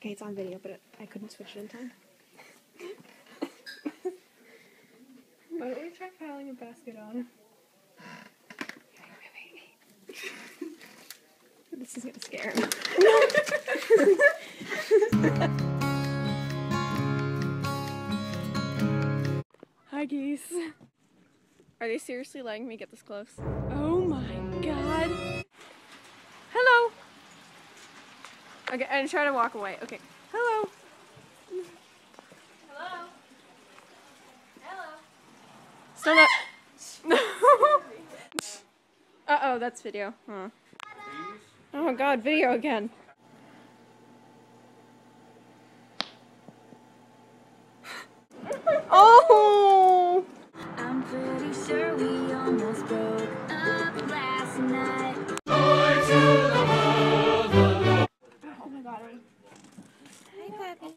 Okay, it's on video, but I couldn't switch it in time. Why don't we try piling a basket on? This is gonna scare him. Hi, geese. Are they seriously letting me get this close? Oh my god. Hello. Okay, and try to walk away. Okay. Hello. Hello. Hello. Still not. Uh-oh, that's video. Huh. Oh god, video again. Oh! I'm pretty sure we almost broke up last night. Oh my god. Hey, Pappy.